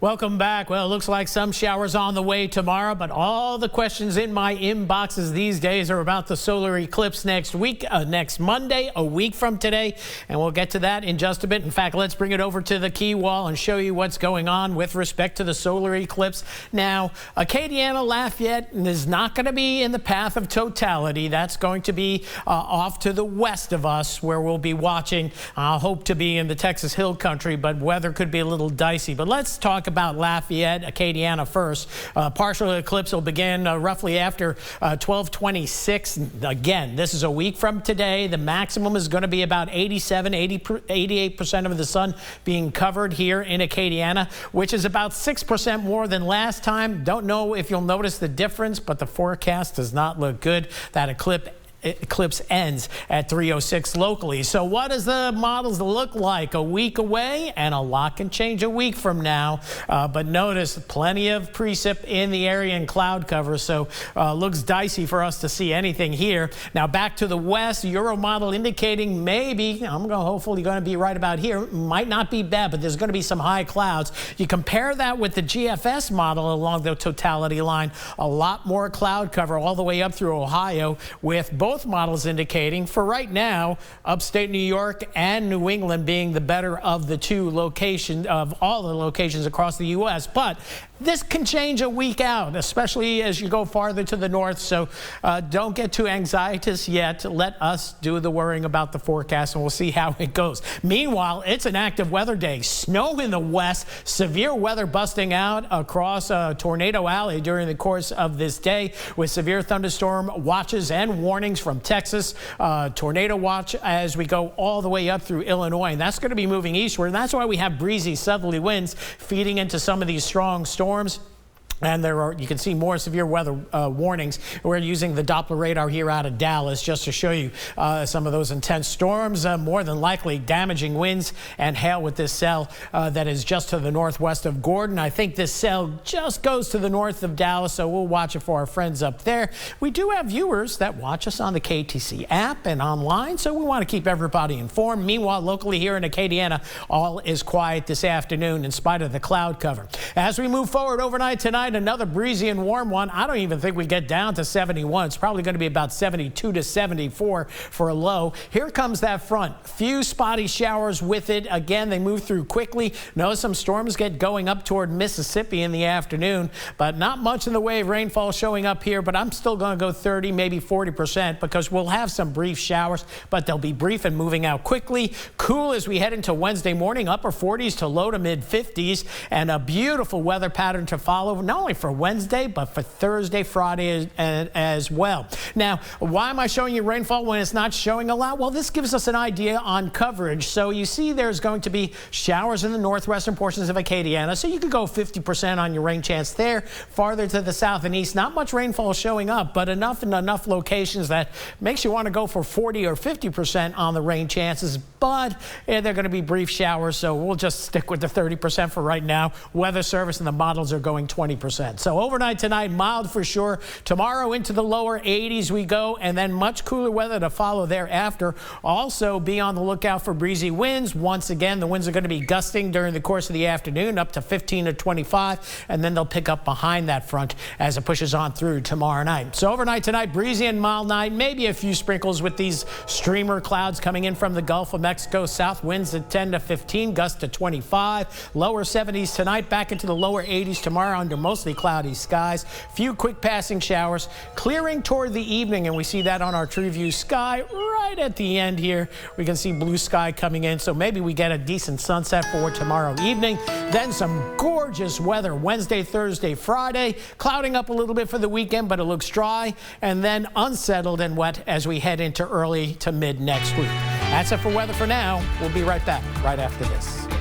Welcome back. Well, it looks like some showers on the way tomorrow, but all the questions in my inboxes these days are about the solar eclipse next Monday, a week from today, and we'll get to that in just a bit. In fact, let's bring it over to the key wall and show you what's going on with respect to the solar eclipse. Now, Acadiana, Lafayette is not going to be in the path of totality. That's going to be off to the west of us, where we'll be watching. I hope to be in the Texas Hill Country, but weather could be a little dicey. But let's talk about Lafayette, Acadiana first. Partial eclipse will begin roughly after 12:26. Again, this is a week from today. The maximum is going to be about 88% of the sun being covered here in Acadiana, which is about 6% more than last time. Don't know if you'll notice the difference, but the forecast does not look good. That eclipse ends at 3:06 locally. So what does the models look like a week away? And a lot can change a week from now. But notice plenty of precip in the area and cloud cover. So looks dicey for us to see anything here. Now back to the west, Euro model indicating maybe, hopefully going to be right about here, might not be bad, but there's going to be some high clouds. You compare that with the GFS model along the totality line, a lot more cloud cover all the way up through Ohio, with both models indicating, for right now, upstate New York and New England being the better of the two locations, of all the locations across the U.S. But this can change a week out, especially as you go farther to the north. So don't get too anxious yet. Let us do the worrying about the forecast, and we'll see how it goes. Meanwhile, it's an active weather day. Snow in the west, severe weather busting out across Tornado Alley during the course of this day, with severe thunderstorm watches and warnings from Texas. Tornado watch as we go all the way up through Illinois, and that's going to be moving eastward. And that's why we have breezy southerly winds feeding into some of these strong storms. And you can see more severe weather warnings. We're using the Doppler radar here out of Dallas just to show you some of those intense storms, more than likely damaging winds and hail with this cell that is just to the northwest of Gordon. I think this cell just goes to the north of Dallas, so we'll watch it for our friends up there. We do have viewers that watch us on the KTC app and online, so we want to keep everybody informed. Meanwhile, locally here in Acadiana, all is quiet this afternoon in spite of the cloud cover. As we move forward overnight tonight, another breezy and warm one. I don't even think we get down to 71. It's probably going to be about 72 to 74 for a low. Here comes that front. Few spotty showers with it. Again, they move through quickly. Notice some storms get going up toward Mississippi in the afternoon, but not much in the way of rainfall showing up here. But I'm still going to go 30, maybe 40%, because we'll have some brief showers, but they'll be brief and moving out quickly. Cool as we head into Wednesday morning, upper 40s to low to mid 50s, and a beautiful weather pattern to follow. Not only for Wednesday, but for Thursday, Friday as well. Now, why am I showing you rainfall when it's not showing a lot? Well, this gives us an idea on coverage. So you see there's going to be showers in the northwestern portions of Acadiana. So you could go 50% on your rain chance there. Farther to the south and east, not much rainfall showing up, but enough in enough locations that makes you want to go for 40 or 50% on the rain chances. But they're going to be brief showers, so we'll just stick with the 30% for right now. Weather Service and the models are going 20%. So overnight tonight, mild for sure. Tomorrow into the lower 80s we go, and then much cooler weather to follow thereafter. Also be on the lookout for breezy winds. Once again, the winds are going to be gusting during the course of the afternoon, up to 15 to 25, and then they'll pick up behind that front as it pushes on through tomorrow night. So overnight tonight, breezy and mild night, maybe a few sprinkles with these streamer clouds coming in from the Gulf of Mexico. South winds at 10 to 15, gusts to 25. Lower 70s tonight, back into the lower 80s tomorrow under mostly cloudy skies. Few quick passing showers, clearing toward the evening, and we see that on our tree view sky right at the end here. We can see blue sky coming in, so maybe we get a decent sunset for tomorrow evening. Then some gorgeous weather Wednesday, Thursday, Friday, clouding up a little bit for the weekend, but it looks dry, and then unsettled and wet as we head into early to mid next week. That's it for weather for now. We'll be right back right after this.